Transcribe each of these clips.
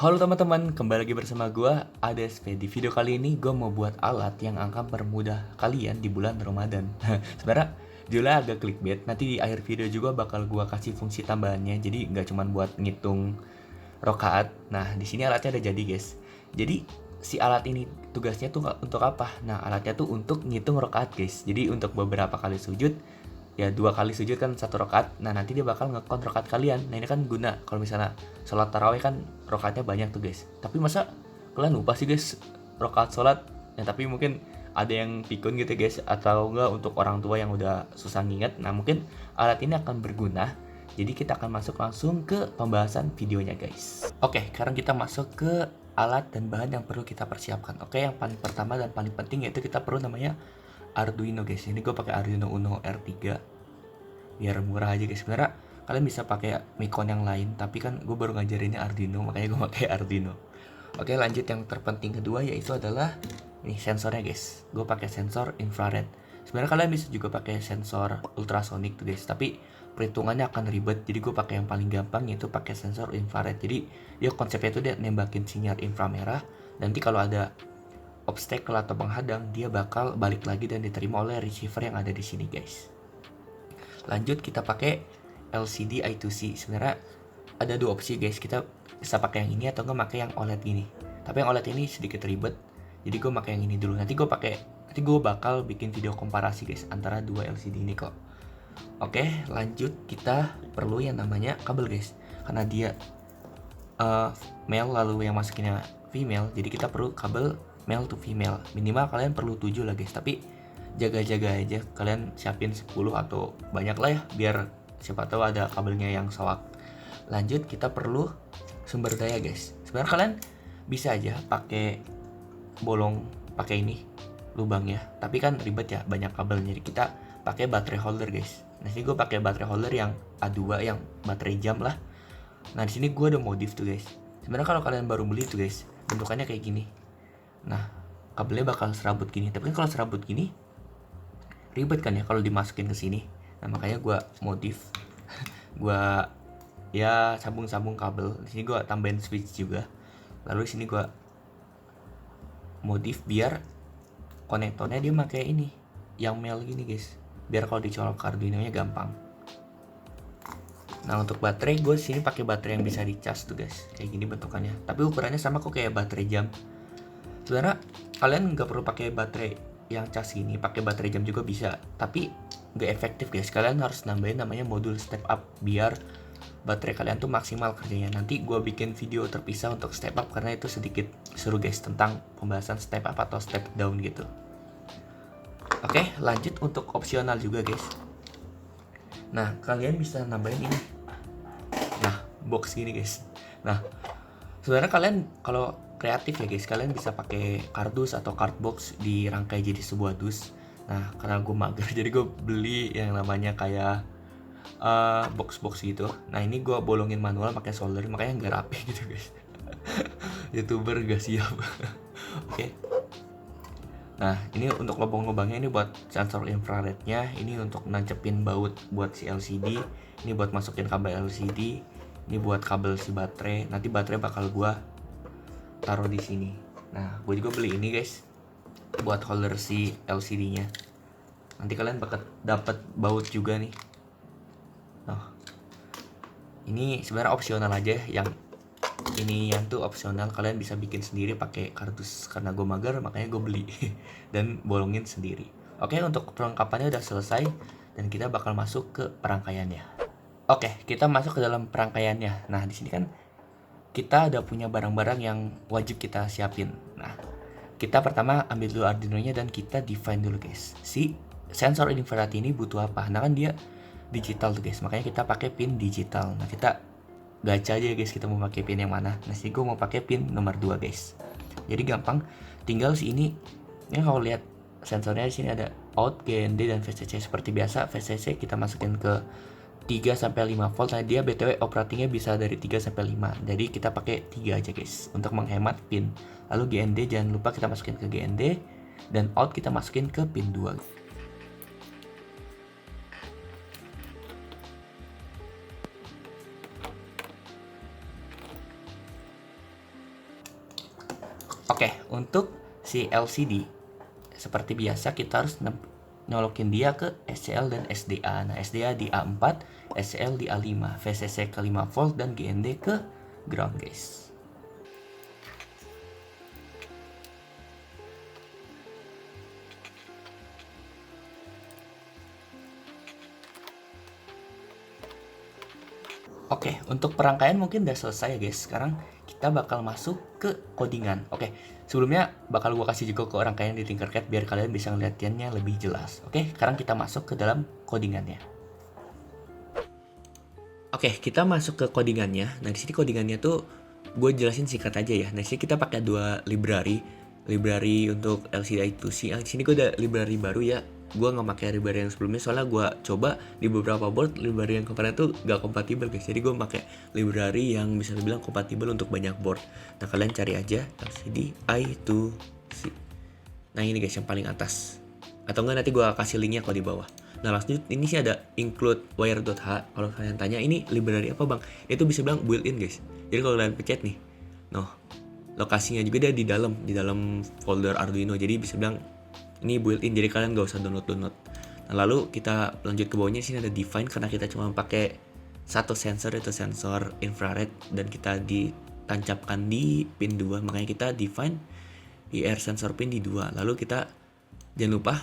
Halo teman-teman, kembali lagi bersama gue ADSP. Di video kali ini gue mau buat alat yang akan mempermudah kalian di bulan Ramadan. Sebenarnya judulnya agak clickbait. Nanti di akhir video juga bakal gue kasih fungsi tambahannya. Jadi nggak cuma buat ngitung rokaat. Nah di sini alatnya ada jadi guys. Jadi si alat ini tugasnya tuh untuk apa? Nah alatnya tuh untuk ngitung rokaat guys. Jadi untuk beberapa kali sujud, ya 2 kali sujud kan 1 rakaat. Nah nanti dia bakal ngekont rakaat kalian. Nah ini kan guna kalau misalnya sholat tarawih kan rakaatnya banyak tuh guys. Tapi masa kalian lupa sih guys rakaat sholat? Ya tapi mungkin ada yang pikun gitu guys, atau enggak untuk orang tua yang udah susah nginget. Nah mungkin alat ini akan berguna. Jadi kita akan masuk langsung ke pembahasan videonya guys. Oke, sekarang kita masuk ke alat dan bahan yang perlu kita persiapkan. Oke, yang paling pertama dan paling penting yaitu kita perlu namanya Arduino guys. Ini gue pakai Arduino Uno R3 biar murah aja guys. Sebenarnya kalian bisa pakai Micron yang lain, tapi kan gue baru ngajarinnya Arduino, makanya gue pakai Arduino. Oke, lanjut yang terpenting kedua yaitu adalah ini sensornya guys. Gue pakai sensor infrared. Sebenarnya kalian bisa juga pakai sensor ultrasonic tuh guys, tapi perhitungannya akan ribet. Jadi gue pakai yang paling gampang yaitu pakai sensor infrared. Jadi dia konsepnya itu dia nembakin sinyal inframerah. Nanti kalau ada obstacle atau penghadang, dia bakal balik lagi dan diterima oleh receiver yang ada di sini guys. Lanjut kita pakai LCD I2C. Sebenarnya ada 2 opsi guys. Kita bisa pakai yang ini atau enggak pakai yang OLED gini. Tapi yang OLED ini sedikit ribet. Jadi gue pakai yang ini dulu. Nanti gue bakal bikin video komparasi guys antara 2 LCD ini kok. Oke, lanjut kita perlu yang namanya kabel guys. Karena dia male lalu yang masukinnya female, jadi kita perlu kabel male to female. Minimal kalian perlu 7 lah guys, tapi jaga-jaga aja kalian siapin 10 atau banyak lah ya, biar siapa tahu ada kabelnya yang sawak. Lanjut kita perlu sumber daya guys. Sebenarnya kalian bisa aja pakai pakai ini lubangnya, tapi kan ribet ya, banyak kabelnya. Jadi kita pakai baterai holder guys. Nah sini gue pakai baterai holder yang A2 yang baterai jam lah. Nah di sini gue ada modif tuh guys. Sebenarnya kalau kalian baru beli tuh guys, bentukannya kayak gini. Nah kabelnya bakal serabut gini. Tapi kan kalau serabut gini ribet kan ya kalau dimasukin ke sini. Nah makanya gue modif. Gue ya sambung-sambung kabel. Di sini gue tambahin switch juga. Lalu di sini gue modif biar konektornya dia pakai ini yang male gini guys. Biar kalau dicolok ke Arduino-nya gampang. Nah untuk baterai gue sini pakai baterai yang bisa dicas tuh guys, kayak gini bentukannya. Tapi ukurannya sama kok kayak baterai jam. Sebenarnya kalian nggak perlu pakai baterai yang cas gini, pakai baterai jam juga bisa. Tapi nggak efektif guys. Kalian harus nambahin namanya modul step up biar baterai kalian tuh maksimal kerjanya. Nanti gue bikin video terpisah untuk step up karena itu sedikit seru guys tentang pembahasan step up atau step down gitu. Oke, lanjut untuk opsional juga guys. Nah kalian bisa nambahin ini. Nah box gini guys. Nah sebenarnya kalian kalau kreatif ya guys, kalian bisa pakai kardus atau cardbox dirangkai jadi sebuah dus. Nah karena gue mager jadi gue beli yang namanya kayak box-box gitu. Nah ini gue bolongin manual pakai solder, makanya nggak rapi gitu guys. YouTuber gak siap. Oke. Nah ini untuk lubang-lubangnya, ini buat sensor infrarednya, ini untuk nancepin baut buat si LCD, ini buat masukin kabel LCD, ini buat kabel si baterai. Nanti baterai bakal gua taruh di sini. Nah gue juga beli ini guys buat holder si LCD-nya. Nanti kalian bakal dapat baut juga nih. Nah ini sebenarnya opsional aja, yang ini yang tuh opsional, kalian bisa bikin sendiri pakai kardus. Karena gue mager makanya gue beli dan bolongin sendiri. Oke, untuk perlengkapannya udah selesai dan kita bakal masuk ke perangkaiannya. Oke, kita masuk ke dalam perangkaiannya. Nah di sini kan kita udah punya barang-barang yang wajib kita siapin. Nah kita pertama ambil dulu Arduino-nya dan kita define dulu guys, si sensor infrared ini butuh apa. Nah kan dia digital tuh guys, makanya kita pakai pin digital. Nah kita gacha aja guys, kita mau pakai pin yang mana. Nah sini gue mau pakai pin nomor 2 guys. Jadi gampang, tinggal si ini kalau lihat sensornya di sini ada out, GND dan VCC. Seperti biasa VCC kita masukin ke 3-5 volt. Nah dia BTW operatingnya bisa dari 3-5. Jadi kita pakai 3 aja guys untuk menghemat pin. Lalu GND jangan lupa kita masukin ke GND, dan out kita masukin ke pin 2. Oke, untuk si LCD seperti biasa kita harus nyolokin dia ke SCL dan SDA. Nah, SDA di A4, SCL di A5, VCC ke 5 volt dan GND ke ground, guys. Oke, untuk perangkaian mungkin udah selesai ya guys. Sekarang kita bakal masuk ke codingan. Oke, sebelumnya bakal gua kasih juga ke rangkaian di Tinkercad biar kalian bisa ngeliatnya lebih jelas. Oke, sekarang kita masuk ke dalam codingannya. Oke, kita masuk ke codingannya. Nah, di sini codingannya tuh gue jelasin singkat aja ya. Nah, di sini kita pakai dua library untuk LCD I2C. Di sini gue ada library baru ya. Gue nggak pakai library yang sebelumnya soalnya gue coba di beberapa board library yang kemarin tuh gak kompatibel guys. Jadi gue pakai library yang bisa dibilang kompatibel untuk banyak board. Nah, kalian cari aja LCD I2C. Nah, ini guys yang paling atas. Atau enggak nanti gue kasih linknya kalau di bawah. Nah, lanjut ini sih ada include wire.h. Kalau kalian tanya ini library apa bang? Itu bisa bilang built-in guys. Jadi kalau kalian pencet nih, lokasinya juga dia di dalam folder Arduino. Jadi bisa bilang ini built-in, jadi kalian gak usah download. Nah, lalu kita lanjut ke bawahnya, sini ada define karena kita cuma pakai satu sensor, itu sensor infrared, dan kita ditancapkan di pin 2, makanya kita define IR sensor pin di 2. Lalu kita jangan lupa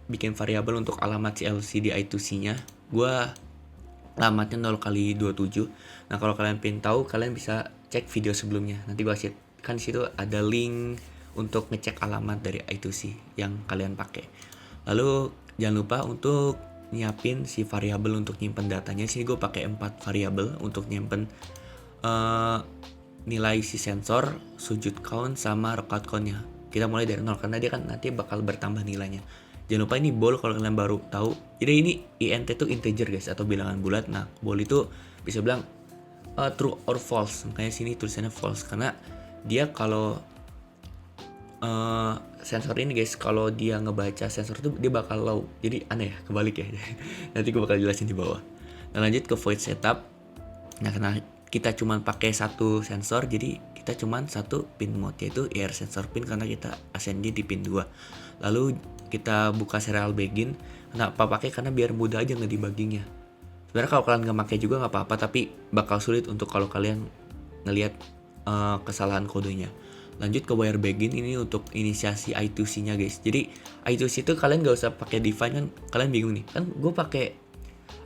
bikin variabel untuk alamat si LCD I2C nya. Gua alamatnya 0x27. Nah, kalau kalian pengen tahu, kalian bisa cek video sebelumnya. Nanti gua kasih kan di situ ada link untuk ngecek alamat dari I2C yang kalian pakai. Lalu jangan lupa untuk nyiapin si variabel untuk nyimpen datanya. Sini gue pakai 4 variabel untuk nyimpen nilai si sensor, sujud count, sama rockout count-nya. Kita mulai dari 0 karena dia kan nanti bakal bertambah nilainya. Jangan lupa ini ball kalau kalian baru tahu. Jadi ini int itu integer guys atau bilangan bulat. Nah, ball itu bisa bilang true or false. Makanya sini tulisannya false karena dia kalau sensor ini guys, kalau dia ngebaca sensor itu dia bakal low. Jadi aneh ya, kebalik ya. Nanti gue bakal jelasin di bawah. Nah, lanjut ke void setup. Nah, karena kita cuma pakai satu sensor, jadi kita cuma satu pin mode, yaitu IR sensor pin karena kita assign di pin 2. Lalu kita buka serial begin. Kenapa pakai? Karena biar mudah aja ngedebuggingnya. Sebenarnya kalau kalian nggak pakai juga nggak apa-apa, tapi bakal sulit untuk kalau kalian ngelihat kesalahan kodenya. Lanjut ke wire begin, ini untuk inisiasi I2C nya guys. Jadi I2C itu kalian gak usah pakai define, kan kalian bingung nih, kan gue pakai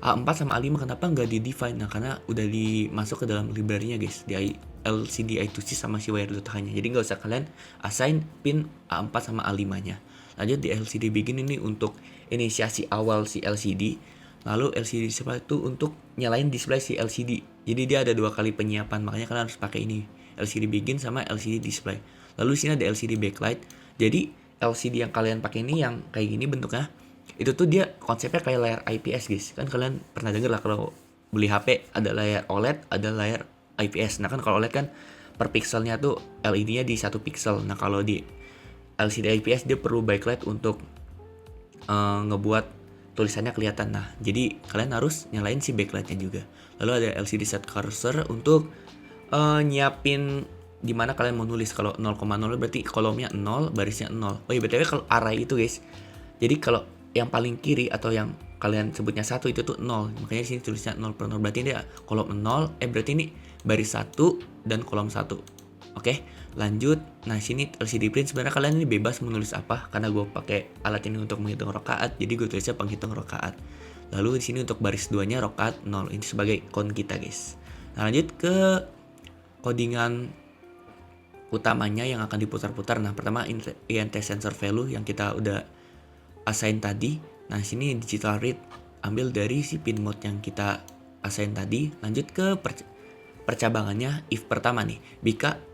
A4 sama A5 kenapa nggak di define? Nah, karena udah dimasuk ke dalam library-nya guys, di LCD I2C sama si wire.h nya. Jadi gak usah kalian assign pin A4 sama A5 nya. Lanjut di LCD begin, ini untuk inisiasi awal si LCD. Lalu LCD display itu untuk nyalain display si LCD. Jadi dia ada 2 kali penyiapan, makanya kalian harus pakai ini, LCD begin sama LCD display. Lalu sini ada LCD backlight. Jadi LCD yang kalian pakai ini yang kayak gini bentuknya, itu tuh dia konsepnya kayak layar IPS guys. Kan kalian pernah denger lah kalau beli HP ada layar OLED, ada layar IPS. Nah, kan kalau OLED kan per pixelnya tuh LED-nya di 1 pixel. Nah, kalau di LCD IPS dia perlu backlight untuk ngebuat tulisannya kelihatan. Nah, jadi kalian harus nyalain si backlightnya juga. Lalu ada LCD set cursor untuk nyiapin dimana kalian mau nulis. Kalau 0,0 berarti kolomnya 0, barisnya 0. Oh iya, btw kalau array itu guys, jadi kalau yang paling kiri atau yang kalian sebutnya 1 itu tuh 0, makanya sini tulisnya 0 per 0, berarti ini kolom 0, berarti ini baris 1 dan kolom 1. Oke, lanjut. Nah, sini LCD print, sebenarnya kalian ini bebas menulis apa, karena gue pakai alat ini untuk menghitung rakaat, jadi gue tulisnya penghitung rakaat. Lalu di sini untuk baris 2-nya rakaat 0, ini sebagai count kita guys. Nah, lanjut ke codingan utamanya yang akan diputar-putar. Nah, pertama int sensor value yang kita udah assign tadi. Nah, sini digital read ambil dari si pin mode yang kita assign tadi. Lanjut ke percabangannya, if pertama nih,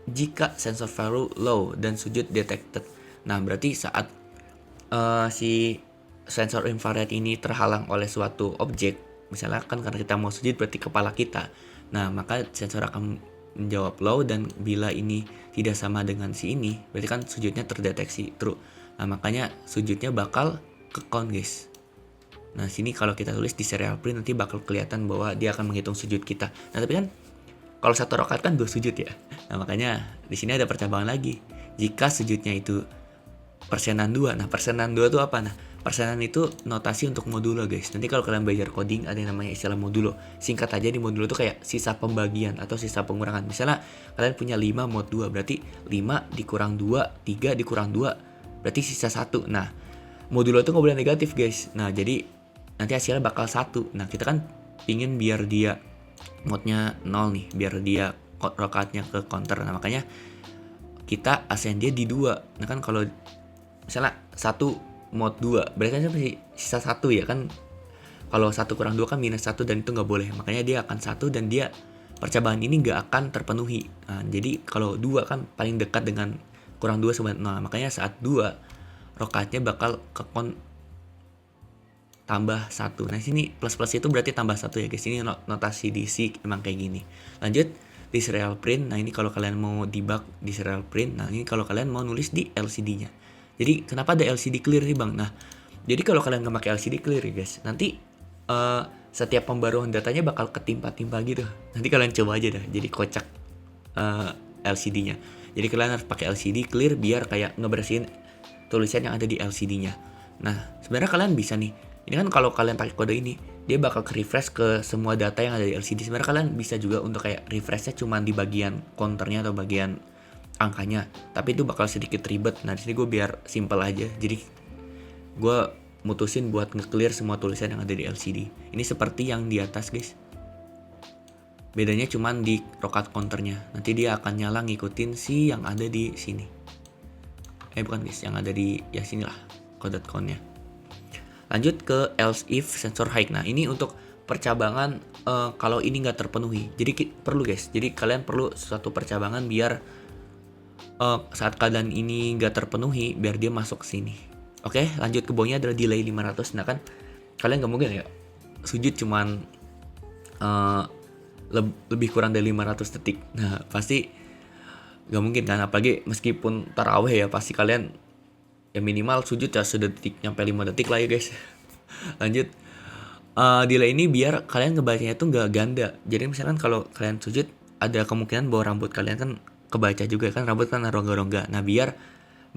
jika sensor value low dan sujud detected. Nah, berarti saat si sensor infrared ini terhalang oleh suatu objek, misalnya kan karena kita mau sujud berarti kepala kita. Nah, maka sensor akan menjawab low, dan bila ini tidak sama dengan si ini, berarti kan sujudnya terdeteksi true. Nah, makanya sujudnya bakal ke count guys. Nah, sini kalau kita tulis di serial print nanti bakal kelihatan bahwa dia akan menghitung sujud kita. Nah, tapi kan kalau satu rakaat kan 2 sujud ya. Nah, makanya di sini ada percabangan lagi. jika sujudnya itu persenan 2. Nah, persenan 2 itu apa? Nah, persenan itu notasi untuk modulo guys. Nanti kalau kalian belajar coding ada yang namanya istilah modulo. Singkat aja, di modulo itu kayak sisa pembagian atau sisa pengurangan. Misalnya kalian punya 5 mod 2, berarti 5 dikurang 2, 3 dikurang 2, berarti sisa 1. Nah, modulo itu nggak boleh negatif guys. Nah, jadi nanti hasilnya bakal 1. Nah, kita kan pingin biar dia modnya 0 nih, biar dia rokaatnya ke counter. Nah, makanya kita assign dia di 2. Nah, kan kalau misalnya 1 mod 2 berarti kan masih sisa 1 ya kan. Kalau 1 kurang 2 kan minus 1 dan itu nggak boleh. Makanya dia akan 1 dan dia percobaan ini nggak akan terpenuhi. Nah, jadi kalau 2 kan paling dekat dengan kurang 2 sama 0. Makanya saat 2 rokaatnya bakal ke tambah 1. Nah, sini plus-plus itu berarti tambah 1 ya guys. Ini notasi di C emang kayak gini. Lanjut di serial print. Nah, ini kalau kalian mau debug di serial print. Nah, ini kalau kalian mau nulis di LCD-nya. Jadi kenapa ada LCD clear nih bang? Nah, jadi kalau kalian nggak pakai LCD clear ya guys, nanti setiap pembaruan datanya bakal ketimpa-timpa gitu. Nanti kalian coba aja dah, jadi kocak LCD-nya. Jadi kalian harus pakai LCD clear biar kayak ngebersihin tulisan yang ada di LCD-nya. Nah, sebenarnya kalian bisa nih. Ini kan kalau kalian pakai kode ini, dia bakal ke refresh ke semua data yang ada di LCD. Sebenarnya kalian bisa juga untuk kayak refreshnya cuma di bagian counternya atau bagian angkanya, tapi itu bakal sedikit ribet. Nah, di sini gue biar simple aja, jadi gue mutusin buat nge-clear semua tulisan yang ada di LCD. Ini seperti yang di atas guys, bedanya cuman di rokat counternya. Nanti dia akan nyala ngikutin si yang ada di sini. Bukan guys, yang ada di ya sini lah coded count-nya. Lanjut ke else if sensor high. Nah, ini untuk percabangan kalau ini nggak terpenuhi. Jadi perlu guys, jadi kalian perlu suatu percabangan biar saat keadaan ini nggak terpenuhi biar dia masuk ke sini. Oke, lanjut ke bawahnya adalah delay 500. Nah, kan kalian nggak mungkin ya sujud cuman lebih kurang dari 500 detik. Nah, pasti nggak mungkin kan, apalagi meskipun taraweh ya, pasti kalian ya minimal sujud ya sedetik nyampe 5 detik lah ya guys. Lanjut, delay ini biar kalian ngebacanya itu nggak ganda. Jadi misalkan kalau kalian sujud, ada kemungkinan bahwa rambut kalian kan kebaca juga kan, rambut kan rongga-rongga. Nah, biar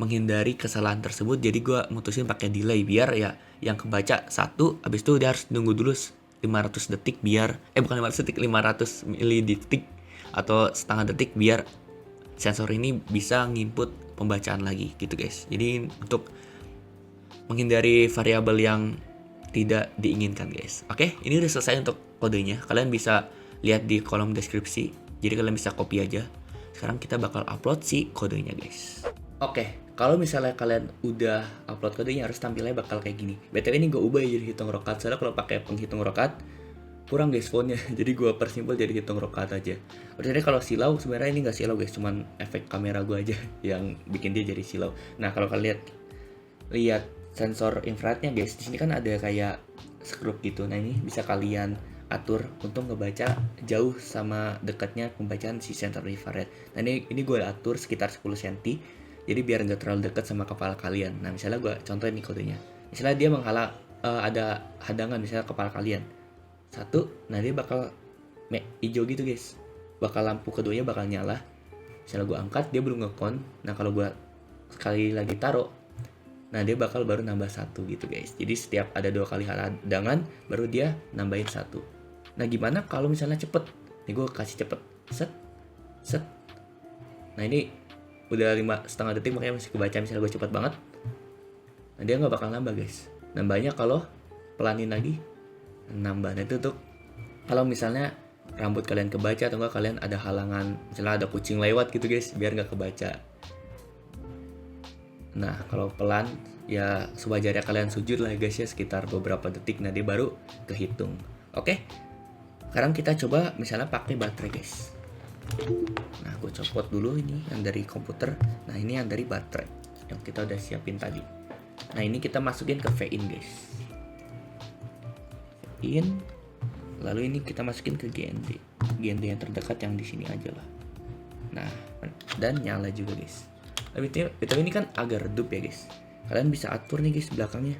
menghindari kesalahan tersebut, jadi gue mutusin pakai delay biar ya yang kebaca 1, habis itu dia harus nunggu dulu 500 detik biar bukan 500 detik, 500 milidetik atau setengah detik biar sensor ini bisa nginput pembacaan lagi gitu guys. Jadi untuk menghindari variabel yang tidak diinginkan guys. Oke, ini udah selesai untuk kodenya. Kalian bisa lihat di kolom deskripsi, jadi kalian bisa copy aja. Sekarang kita bakal upload si kodenya guys. Oke, kalau misalnya kalian udah upload kodenya harus tampilnya bakal kayak gini. BTW ini gue ubah jadi hitung rokaat, soalnya kalau pakai penghitung rokaat kurang guys fontnya. Jadi gue persimpel jadi hitung rokaat aja. Sebenarnya kalau silau sebenarnya ini nggak silau guys, cuman efek kamera gue aja yang bikin dia jadi silau. Nah, kalau kalian lihat sensor infrarednya guys, di sini kan ada kayak skrup gitu. Nah, ini bisa kalian atur untuk ngebaca jauh sama dekatnya pembacaan si sensor infrared. Nah, ini gue atur sekitar 10 cm, jadi biar nggak terlalu dekat sama kepala kalian. Nah, misalnya gue contohin nih kodenya, misalnya dia menghalang ada hadangan misalnya kepala kalian 1, nah dia bakal hijau gitu guys, bakal lampu keduanya bakal nyala. Misalnya gue angkat, dia belum ngekon. Nah, kalau gue sekali lagi taruh, nah dia bakal baru nambah 1 gitu guys. Jadi setiap ada 2 kali hadangan baru dia nambahin 1. Nah, gimana kalau misalnya cepet? Nih gue kasih cepet, set. Nah, ini udah 5,5 detik makanya masih kebaca. Misalnya gue cepet banget, nah dia nggak bakal nambah guys. Nambahnya kalau pelanin lagi nambah. Nah, itu tuh kalau misalnya rambut kalian kebaca atau enggak kalian ada halangan, misalnya ada kucing lewat gitu guys, biar nggak kebaca. Nah, kalau pelan ya sewajarnya kalian sujud lah guys ya, sekitar beberapa detik. Nah, dia baru kehitung. Oke, sekarang kita coba misalnya pakai baterai guys. Nah, gue copot dulu ini yang dari komputer. Nah, ini yang dari baterai yang kita udah siapin tadi. Nah, ini kita masukin ke VIN guys. VIN. Lalu ini kita masukin ke GND yang terdekat yang di sini aja lah. Nah, dan nyala juga guys. Tapi ini kan agak redup ya guys. Kalian bisa atur nih guys belakangnya.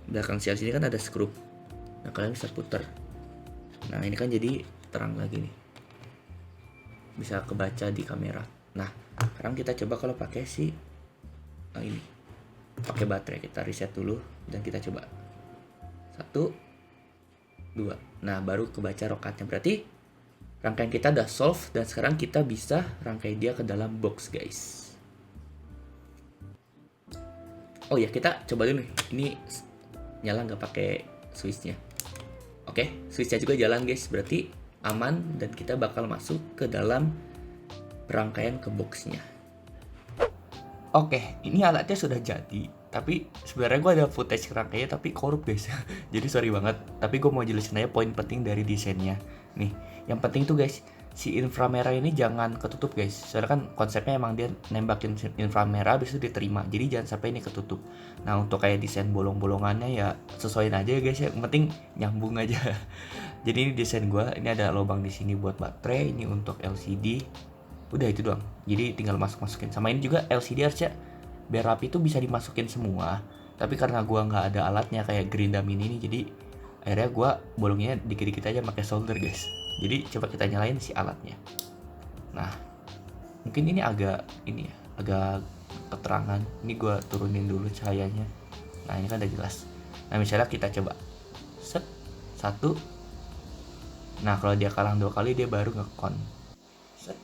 Belakang sial sini kan ada skrup. Nah, kalian bisa putar. Nah, ini kan jadi terang lagi nih, bisa kebaca di kamera. Nah, sekarang kita coba kalau pakai si ini, pakai baterai. Kita reset dulu dan kita coba 1, 2. Nah, baru kebaca rokatnya. Berarti rangkaian kita udah solve dan sekarang kita bisa rangkai dia ke dalam box, guys. Oh ya, kita coba dulu nih. Ini nyala nggak pakai switchnya. Oke, switchnya juga jalan, guys. Berarti aman dan kita bakal masuk ke dalam rangkaian ke boxnya. Oke, ini alatnya sudah jadi. Tapi sebenarnya gue ada footage rangkainya tapi korup, guys. Jadi sorry banget. Tapi gue mau jelasin aja poin penting dari desainnya. Nih, yang penting tuh guys, si inframerah ini jangan ketutup, guys. Soalnya kan konsepnya emang dia nembakin inframerah habis itu diterima. Jadi jangan sampai ini ketutup. Nah, untuk kayak desain bolong-bolongannya ya sesuaiin aja ya, guys ya. Yang penting nyambung aja. Jadi ini desain gue. Ini ada lubang di sini buat baterai, ini untuk LCD. Udah itu doang. Jadi tinggal masukin. Sama ini juga LCD harusnya biar rapi tuh bisa dimasukin semua. Tapi karena gua nggak ada alatnya kayak Gerinda Mini ini, jadi akhirnya gua bolongnya dikit-dikit aja pakai solder, guys. Jadi coba kita nyalain si alatnya. Nah, mungkin ini agak keterangan. Ini gua turunin dulu cahayanya. Nah, ini kan udah jelas. Nah, misalnya kita coba set 1. Nah, kalau dia kalah 2 kali dia baru ngekon. Set.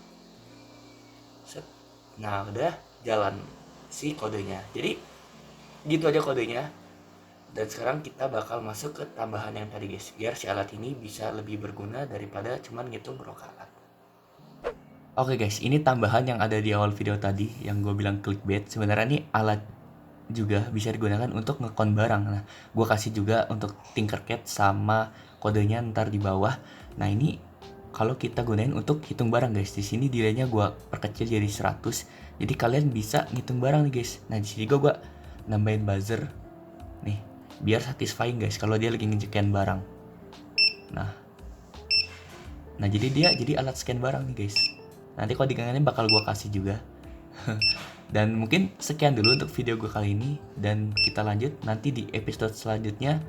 Nah, udah jalan si kodenya. Jadi gitu aja kodenya. Dan sekarang kita bakal masuk ke tambahan yang tadi, guys, biar si alat ini bisa lebih berguna daripada cuman ngitung rokaat. Oke guys, ini tambahan yang ada di awal video tadi yang gue bilang clickbait. Sebenarnya ini alat juga bisa digunakan untuk ngekon barang. Nah, gue kasih juga untuk Tinkercad sama kodenya ntar di bawah. Nah, ini kalau kita gunain untuk hitung barang, guys. Di sini delaynya gue perkecil jadi 100. Jadi kalian bisa ngitung barang nih, guys. Nah, di sini gue nambahin buzzer nih biar satisfying, guys, kalau dia lagi ngecekin barang. Nah, jadi dia jadi alat scan barang nih, guys. Nanti kalau digangganin bakal gue kasih juga. Dan mungkin sekian dulu untuk video gue kali ini. Dan kita lanjut nanti di episode selanjutnya.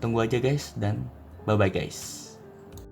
Tunggu aja, guys. Dan bye-bye, guys.